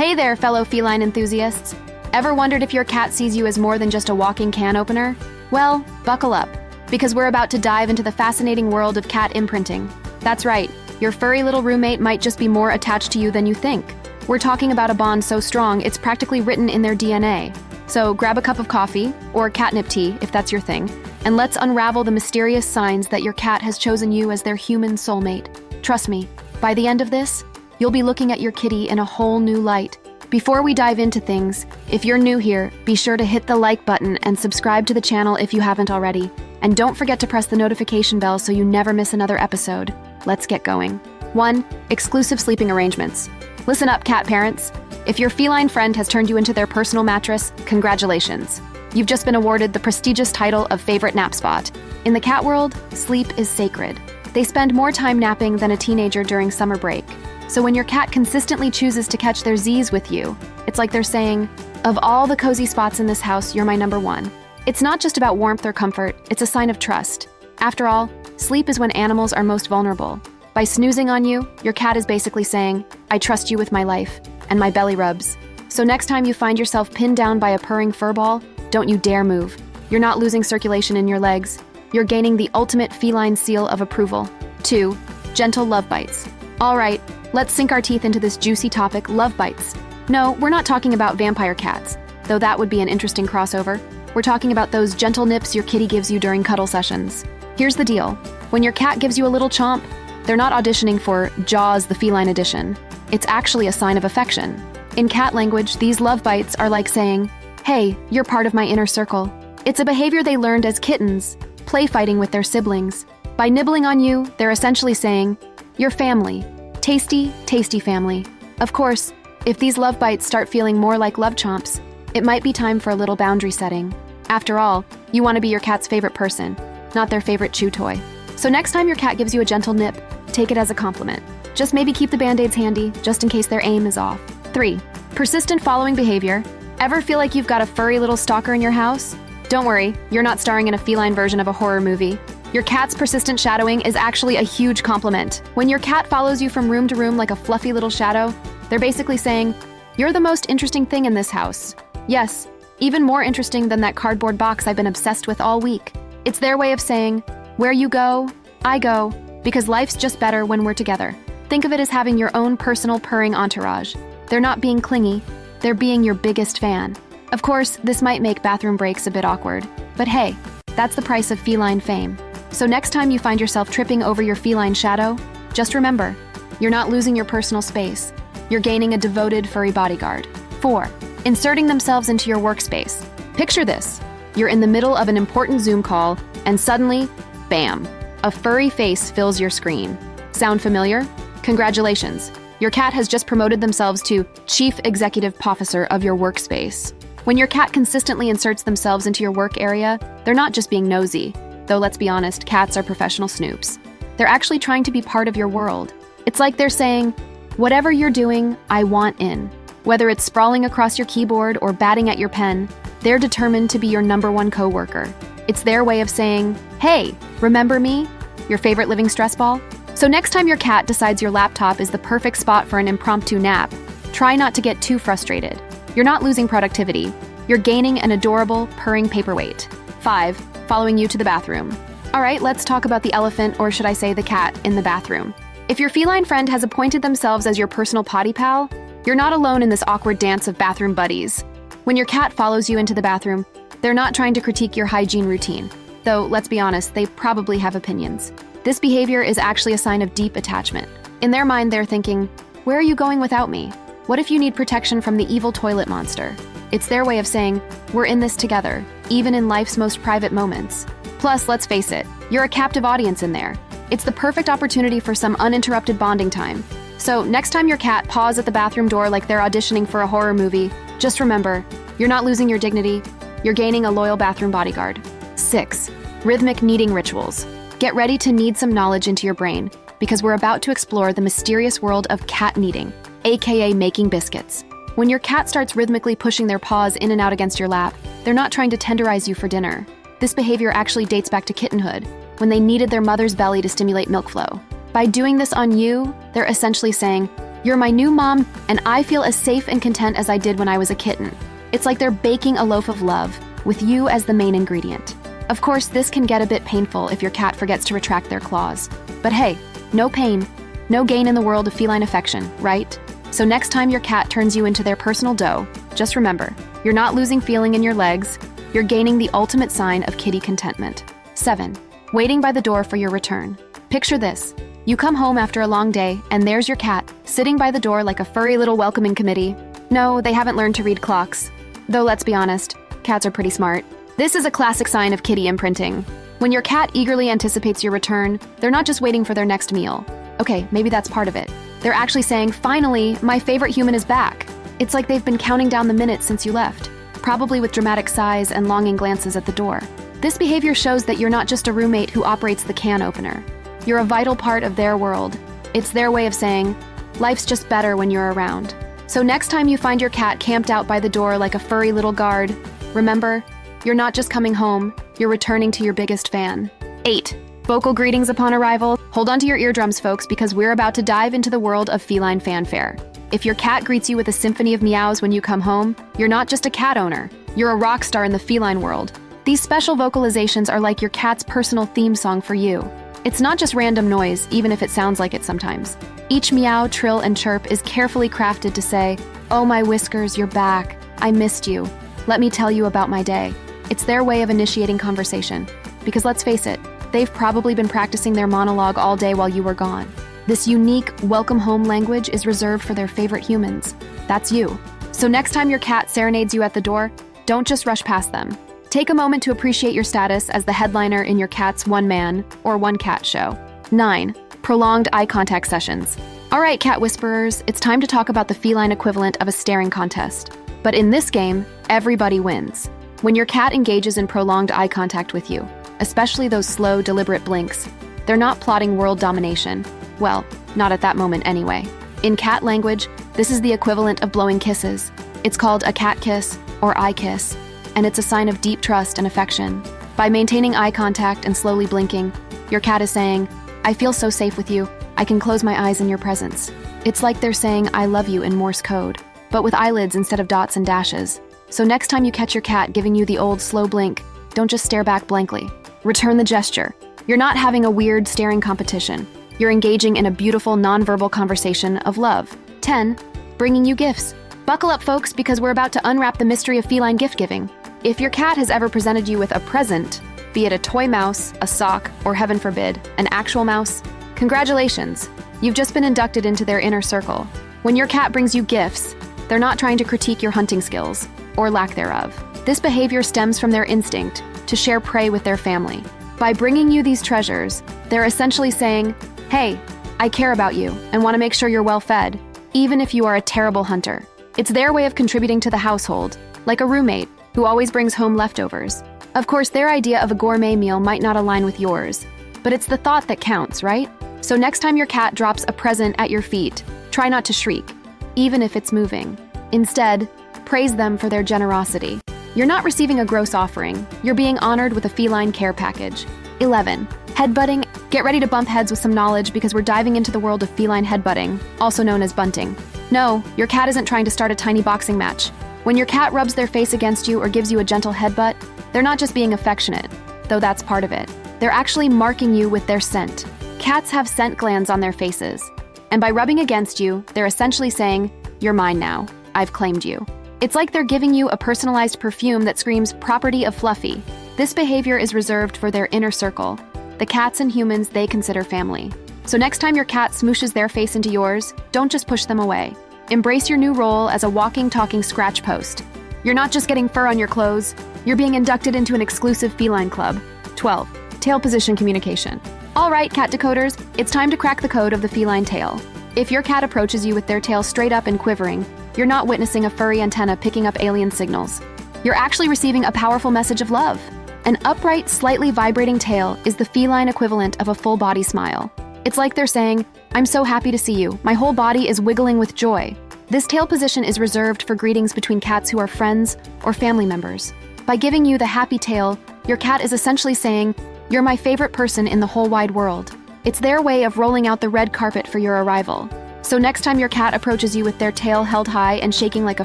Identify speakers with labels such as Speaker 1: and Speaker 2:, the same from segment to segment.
Speaker 1: Hey there, fellow feline enthusiasts. Ever wondered if your cat sees you as more than just a walking can opener? Well, buckle up, because we're about to dive into the fascinating world of cat imprinting. That's right, your furry little roommate might just be more attached to you than you think. We're talking about a bond so strong it's practically written in their DNA. So grab a cup of coffee, or catnip tea if that's your thing, and let's unravel the mysterious signs that your cat has chosen you as their human soulmate. Trust me, by the end of this, you'll be looking at your kitty in a whole new light. Before we dive into things, if you're new here, be sure to hit the like button and subscribe to the channel if you haven't already. And don't forget to press the notification bell so you never miss another episode. Let's get going. 1. Exclusive sleeping arrangements. Listen up, cat parents. If your feline friend has turned you into their personal mattress, congratulations. You've just been awarded the prestigious title of favorite nap spot. In the cat world, sleep is sacred. They spend more time napping than a teenager during summer break. So when your cat consistently chooses to catch their Z's with you, it's like they're saying, of all the cozy spots in this house, you're my number one. It's not just about warmth or comfort, it's a sign of trust. After all, sleep is when animals are most vulnerable. By snoozing on you, your cat is basically saying, I trust you with my life, and my belly rubs. So next time you find yourself pinned down by a purring furball, don't you dare move. You're not losing circulation in your legs. You're gaining the ultimate feline seal of approval. 2. Gentle love bites. All right, let's sink our teeth into this juicy topic, love bites. No, we're not talking about vampire cats, though that would be an interesting crossover. We're talking about those gentle nips your kitty gives you during cuddle sessions. Here's the deal. When your cat gives you a little chomp, they're not auditioning for Jaws the Feline Edition. It's actually a sign of affection. In cat language, these love bites are like saying, hey, you're part of my inner circle. It's a behavior they learned as kittens, play fighting with their siblings. By nibbling on you, they're essentially saying, you're family. Tasty, tasty family. Of course, if these love bites start feeling more like love chomps, it might be time for a little boundary setting. After all, you want to be your cat's favorite person, not their favorite chew toy. So next time your cat gives you a gentle nip, take it as a compliment. Just maybe keep the band-aids handy, just in case their aim is off. 3. Persistent following behavior. Ever feel like you've got a furry little stalker in your house? Don't worry, you're not starring in a feline version of a horror movie. Your cat's persistent shadowing is actually a huge compliment. When your cat follows you from room to room like a fluffy little shadow, they're basically saying, you're the most interesting thing in this house. Yes, even more interesting than that cardboard box I've been obsessed with all week. It's their way of saying, where you go, I go, because life's just better when we're together. Think of it as having your own personal purring entourage. They're not being clingy, they're being your biggest fan. Of course, this might make bathroom breaks a bit awkward, but hey, that's the price of feline fame. So next time you find yourself tripping over your feline shadow, just remember, you're not losing your personal space. You're gaining a devoted furry bodyguard. 4. Inserting themselves into your workspace. Picture this. You're in the middle of an important Zoom call, and suddenly, bam, a furry face fills your screen. Sound familiar? Congratulations. Your cat has just promoted themselves to Chief Executive Officer of your workspace. When your cat consistently inserts themselves into your work area, they're not just being nosy. Though let's be honest, cats are professional snoops. They're actually trying to be part of your world. It's like they're saying, whatever you're doing, I want in. Whether it's sprawling across your keyboard or batting at your pen, they're determined to be your number one coworker. It's their way of saying, hey, remember me? Your favorite living stress ball? So next time your cat decides your laptop is the perfect spot for an impromptu nap, try not to get too frustrated. You're not losing productivity. You're gaining an adorable, purring paperweight. 5. Following you to the bathroom. All right, let's talk about the elephant, or should I say the cat, in the bathroom. If your feline friend has appointed themselves as your personal potty pal, you're not alone in this awkward dance of bathroom buddies. When your cat follows you into the bathroom, they're not trying to critique your hygiene routine. Though, let's be honest, they probably have opinions. This behavior is actually a sign of deep attachment. In their mind, they're thinking, where are you going without me? What if you need protection from the evil toilet monster? It's their way of saying, we're in this together, even in life's most private moments. Plus, let's face it, you're a captive audience in there. It's the perfect opportunity for some uninterrupted bonding time. So next time your cat paws at the bathroom door like they're auditioning for a horror movie, just remember, you're not losing your dignity, you're gaining a loyal bathroom bodyguard. 6. Rhythmic kneading rituals. Get ready to knead some knowledge into your brain, because we're about to explore the mysterious world of cat kneading, aka making biscuits. When your cat starts rhythmically pushing their paws in and out against your lap, they're not trying to tenderize you for dinner. This behavior actually dates back to kittenhood, when they kneaded their mother's belly to stimulate milk flow. By doing this on you, they're essentially saying, You're my new mom, and I feel as safe and content as I did when I was a kitten. It's like they're baking a loaf of love, with you as the main ingredient. Of course, this can get a bit painful if your cat forgets to retract their claws. But hey, no pain, no gain in the world of feline affection, right? So next time your cat turns you into their personal dough, just remember, you're not losing feeling in your legs, you're gaining the ultimate sign of kitty contentment. 7. Waiting by the door for your return. Picture this. You come home after a long day, and there's your cat, sitting by the door like a furry little welcoming committee. No, they haven't learned to read clocks. Though let's be honest, cats are pretty smart. This is a classic sign of kitty imprinting. When your cat eagerly anticipates your return, they're not just waiting for their next meal. Okay, maybe that's part of it. They're actually saying, finally, my favorite human is back. It's like they've been counting down the minutes since you left, probably with dramatic sighs and longing glances at the door. This behavior shows that you're not just a roommate who operates the can opener. You're a vital part of their world. It's their way of saying, life's just better when you're around. So next time you find your cat camped out by the door like a furry little guard, remember, you're not just coming home, you're returning to your biggest fan. 8. Vocal greetings upon arrival. Hold on to your eardrums, folks, because we're about to dive into the world of feline fanfare. If your cat greets you with a symphony of meows when you come home, you're not just a cat owner, you're a rock star in the feline world. These special vocalizations are like your cat's personal theme song for you. It's not just random noise, even if it sounds like it sometimes. Each meow, trill, and chirp is carefully crafted to say, "Oh, my Whiskers, you're back. I missed you. Let me tell you about my day." It's their way of initiating conversation. Because let's face it, they've probably been practicing their monologue all day while you were gone. This unique welcome home language is reserved for their favorite humans. That's you. So next time your cat serenades you at the door, don't just rush past them. Take a moment to appreciate your status as the headliner in your cat's one-man or one-cat show. 9. Prolonged eye contact sessions. All right, cat whisperers, it's time to talk about the feline equivalent of a staring contest. But in this game, everybody wins. When your cat engages in prolonged eye contact with you, especially those slow, deliberate blinks, they're not plotting world domination. Well, not at that moment anyway. In cat language, this is the equivalent of blowing kisses. It's called a cat kiss or eye kiss, and it's a sign of deep trust and affection. By maintaining eye contact and slowly blinking, your cat is saying, "I feel so safe with you. I can close my eyes in your presence." It's like they're saying "I love you" in Morse code, but with eyelids instead of dots and dashes. So next time you catch your cat giving you the old slow blink, don't just stare back blankly. Return the gesture. You're not having a weird staring competition. You're engaging in a beautiful nonverbal conversation of love. 10. Bringing you gifts. Buckle up, folks, because we're about to unwrap the mystery of feline gift giving. If your cat has ever presented you with a present, be it a toy mouse, a sock, or heaven forbid, an actual mouse, congratulations. You've just been inducted into their inner circle. When your cat brings you gifts, they're not trying to critique your hunting skills, or lack thereof. This behavior stems from their instinct to share prey with their family. By bringing you these treasures, they're essentially saying, "Hey, I care about you and want to make sure you're well fed, even if you are a terrible hunter." It's their way of contributing to the household, like a roommate who always brings home leftovers. Of course, their idea of a gourmet meal might not align with yours, but it's the thought that counts, right? So next time your cat drops a present at your feet, try not to shriek, even if it's moving. Instead, praise them for their generosity. You're not receiving a gross offering, you're being honored with a feline care package. 11. Headbutting. Get ready to bump heads with some knowledge because we're diving into the world of feline headbutting, also known as bunting. No, your cat isn't trying to start a tiny boxing match. When your cat rubs their face against you or gives you a gentle headbutt, they're not just being affectionate, though that's part of it. They're actually marking you with their scent. Cats have scent glands on their faces, and by rubbing against you, they're essentially saying, "You're mine now. I've claimed you." It's like they're giving you a personalized perfume that screams property of Fluffy. This behavior is reserved for their inner circle, the cats and humans they consider family. So next time your cat smooshes their face into yours, don't just push them away. Embrace your new role as a walking, talking scratch post. You're not just getting fur on your clothes, you're being inducted into an exclusive feline club. 12. Tail position communication. All right, cat decoders, it's time to crack the code of the feline tail. If your cat approaches you with their tail straight up and quivering, you're not witnessing a furry antenna picking up alien signals. You're actually receiving a powerful message of love. An upright, slightly vibrating tail is the feline equivalent of a full body smile. It's like they're saying, "I'm so happy to see you. My whole body is wiggling with joy." This tail position is reserved for greetings between cats who are friends or family members. By giving you the happy tail, your cat is essentially saying, "You're my favorite person in the whole wide world." It's their way of rolling out the red carpet for your arrival. So next time your cat approaches you with their tail held high and shaking like a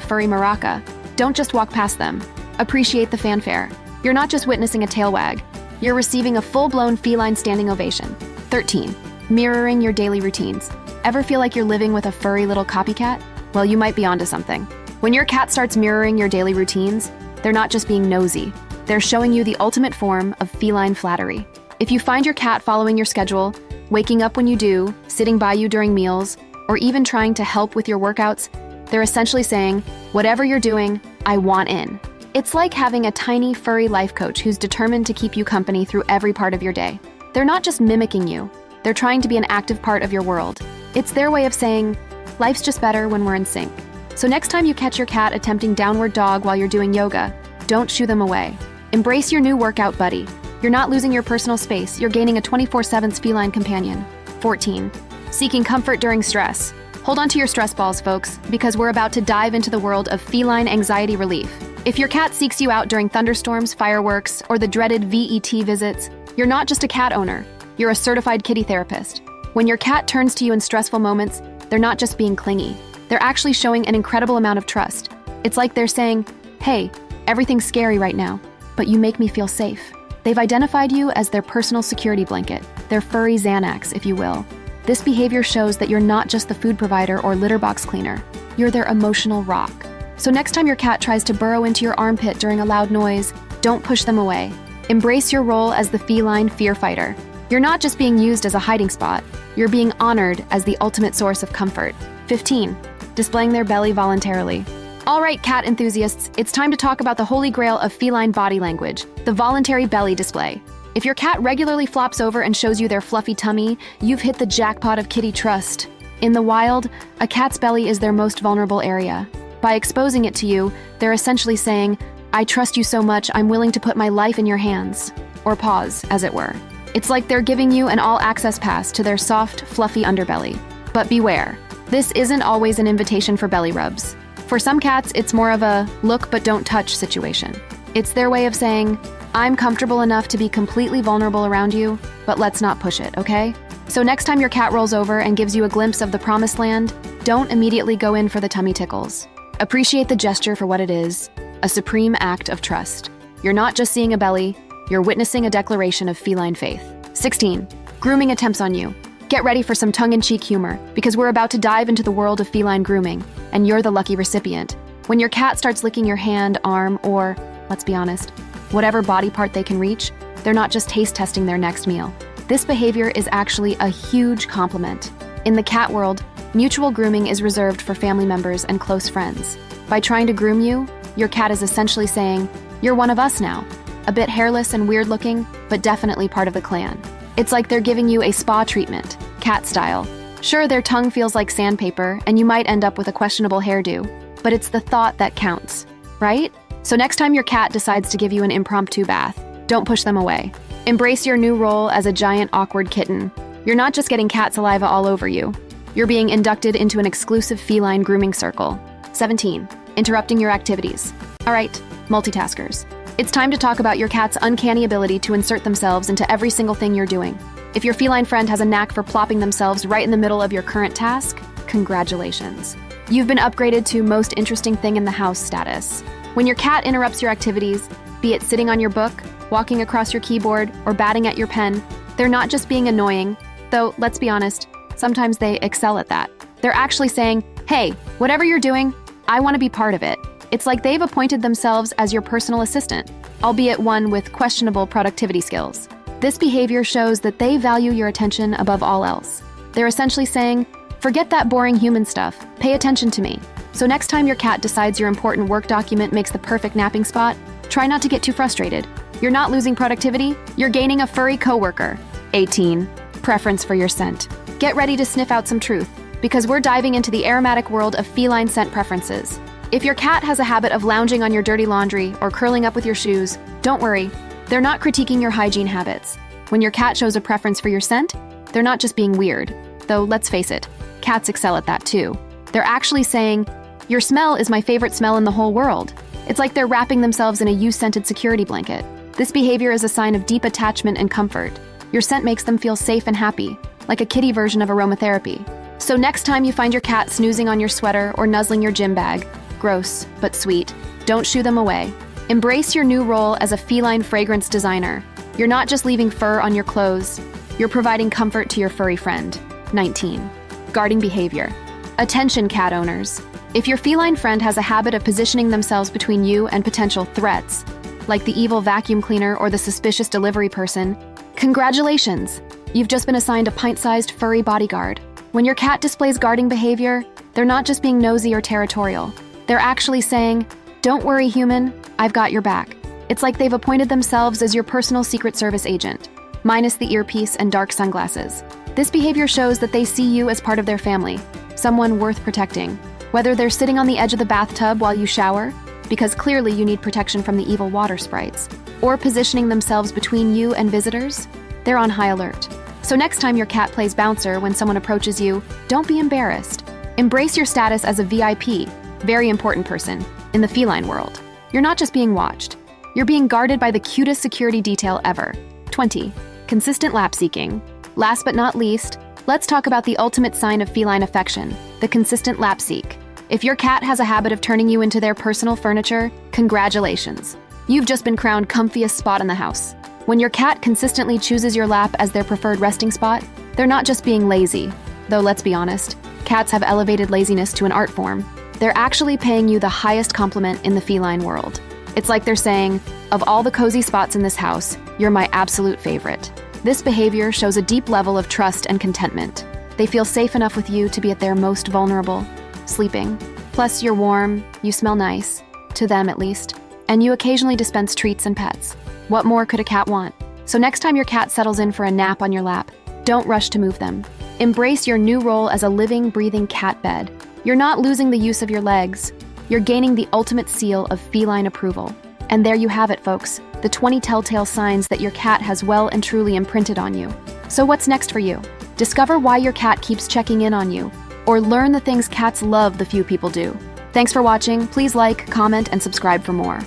Speaker 1: furry maraca, don't just walk past them. Appreciate the fanfare. You're not just witnessing a tail wag. You're receiving a full-blown feline standing ovation. 13. Mirroring your daily routines. Ever feel like you're living with a furry little copycat? Well, you might be onto something. When your cat starts mirroring your daily routines, they're not just being nosy. They're showing you the ultimate form of feline flattery. If you find your cat following your schedule, waking up when you do, sitting by you during meals, or even trying to help with your workouts, they're essentially saying, whatever you're doing, I want in. It's like having a tiny furry life coach who's determined to keep you company through every part of your day. They're not just mimicking you, they're trying to be an active part of your world. It's their way of saying, life's just better when we're in sync. So next time you catch your cat attempting downward dog while you're doing yoga, don't shoo them away. Embrace your new workout buddy. You're not losing your personal space, you're gaining a 24/7 feline companion. 14. Seeking comfort during stress. Hold on to your stress balls, folks, because we're about to dive into the world of feline anxiety relief. If your cat seeks you out during thunderstorms, fireworks, or the dreaded VET visits, you're not just a cat owner, you're a certified kitty therapist. When your cat turns to you in stressful moments, they're not just being clingy, they're actually showing an incredible amount of trust. It's like they're saying, hey, everything's scary right now, but you make me feel safe. They've identified you as their personal security blanket, their furry Xanax, if you will. This behavior shows that you're not just the food provider or litter box cleaner, you're their emotional rock. So next time your cat tries to burrow into your armpit during a loud noise, don't push them away. Embrace your role as the feline fear fighter. You're not just being used as a hiding spot, you're being honored as the ultimate source of comfort. 15. Displaying their belly voluntarily. All right, cat enthusiasts, it's time to talk about the holy grail of feline body language, the voluntary belly display. If your cat regularly flops over and shows you their fluffy tummy, you've hit the jackpot of kitty trust. In the wild, a cat's belly is their most vulnerable area. By exposing it to you, they're essentially saying, I trust you so much, I'm willing to put my life in your hands. Or paws, as it were. It's like they're giving you an all-access pass to their soft, fluffy underbelly. But beware, this isn't always an invitation for belly rubs. For some cats, it's more of a look but don't touch situation. It's their way of saying, I'm comfortable enough to be completely vulnerable around you, but let's not push it, okay? So next time your cat rolls over and gives you a glimpse of the promised land, don't immediately go in for the tummy tickles. Appreciate the gesture for what it is, a supreme act of trust. You're not just seeing a belly, you're witnessing a declaration of feline faith. 16. Grooming attempts on you. Get ready for some tongue-in-cheek humor, because we're about to dive into the world of feline grooming, and you're the lucky recipient. When your cat starts licking your hand, arm, or, let's be honest, whatever body part they can reach, they're not just taste testing their next meal. This behavior is actually a huge compliment. In the cat world, mutual grooming is reserved for family members and close friends. By trying to groom you, your cat is essentially saying, you're one of us now. A bit hairless and weird looking, but definitely part of the clan. It's like they're giving you a spa treatment, cat style. Sure, their tongue feels like sandpaper, and you might end up with a questionable hairdo, but it's the thought that counts, right? So next time your cat decides to give you an impromptu bath, don't push them away. Embrace your new role as a giant awkward kitten. You're not just getting cat saliva all over you. You're being inducted into an exclusive feline grooming circle. 17. Interrupting your activities. All right, multitaskers. It's time to talk about your cat's uncanny ability to insert themselves into every single thing you're doing. If your feline friend has a knack for plopping themselves right in the middle of your current task, congratulations. You've been upgraded to most interesting thing in the house status. When your cat interrupts your activities, be it sitting on your book, walking across your keyboard, or batting at your pen, they're not just being annoying, though, let's be honest, sometimes they excel at that. They're actually saying, hey, whatever you're doing, I want to be part of it. It's like they've appointed themselves as your personal assistant, albeit one with questionable productivity skills. This behavior shows that they value your attention above all else. They're essentially saying, forget that boring human stuff, pay attention to me. So next time your cat decides your important work document makes the perfect napping spot, try not to get too frustrated. You're not losing productivity, you're gaining a furry coworker. 18. Preference for your scent. Get ready to sniff out some truth, because we're diving into the aromatic world of feline scent preferences. If your cat has a habit of lounging on your dirty laundry or curling up with your shoes, don't worry, they're not critiquing your hygiene habits. When your cat shows a preference for your scent, they're not just being weird, though let's face it, cats excel at that too. They're actually saying, your smell is my favorite smell in the whole world. It's like they're wrapping themselves in a you-scented security blanket. This behavior is a sign of deep attachment and comfort. Your scent makes them feel safe and happy, like a kitty version of aromatherapy. So next time you find your cat snoozing on your sweater or nuzzling your gym bag, gross but sweet, don't shoo them away. Embrace your new role as a feline fragrance designer. You're not just leaving fur on your clothes, you're providing comfort to your furry friend. 19. Guarding behavior. Attention, cat owners. If your feline friend has a habit of positioning themselves between you and potential threats, like the evil vacuum cleaner or the suspicious delivery person, congratulations! You've just been assigned a pint-sized furry bodyguard. When your cat displays guarding behavior, they're not just being nosy or territorial. They're actually saying, "Don't worry, human, I've got your back." It's like they've appointed themselves as your personal Secret Service agent, minus the earpiece and dark sunglasses. This behavior shows that they see you as part of their family, someone worth protecting. Whether they're sitting on the edge of the bathtub while you shower, because clearly you need protection from the evil water sprites, or positioning themselves between you and visitors, they're on high alert. So next time your cat plays bouncer when someone approaches you, don't be embarrassed. Embrace your status as a VIP, very important person, in the feline world. You're not just being watched. You're being guarded by the cutest security detail ever. 20. Consistent lap seeking. Last but not least, let's talk about the ultimate sign of feline affection, the consistent lap seek. If your cat has a habit of turning you into their personal furniture, congratulations. You've just been crowned comfiest spot in the house. When your cat consistently chooses your lap as their preferred resting spot, they're not just being lazy. Though let's be honest, cats have elevated laziness to an art form. They're actually paying you the highest compliment in the feline world. It's like they're saying, of all the cozy spots in this house, you're my absolute favorite. This behavior shows a deep level of trust and contentment. They feel safe enough with you to be at their most vulnerable, sleeping. Plus, you're warm, you smell nice, to them at least, and you occasionally dispense treats and pets. What more could a cat want? So next time your cat settles in for a nap on your lap, don't rush to move them. Embrace your new role as a living, breathing cat bed. You're not losing the use of your legs. You're gaining the ultimate seal of feline approval. And there you have it, folks, the 20 telltale signs that your cat has well and truly imprinted on you. So what's next for you? Discover why your cat keeps checking in on you, or learn the things cats love the few people do. Thanks for watching. Please like, comment, and subscribe for more.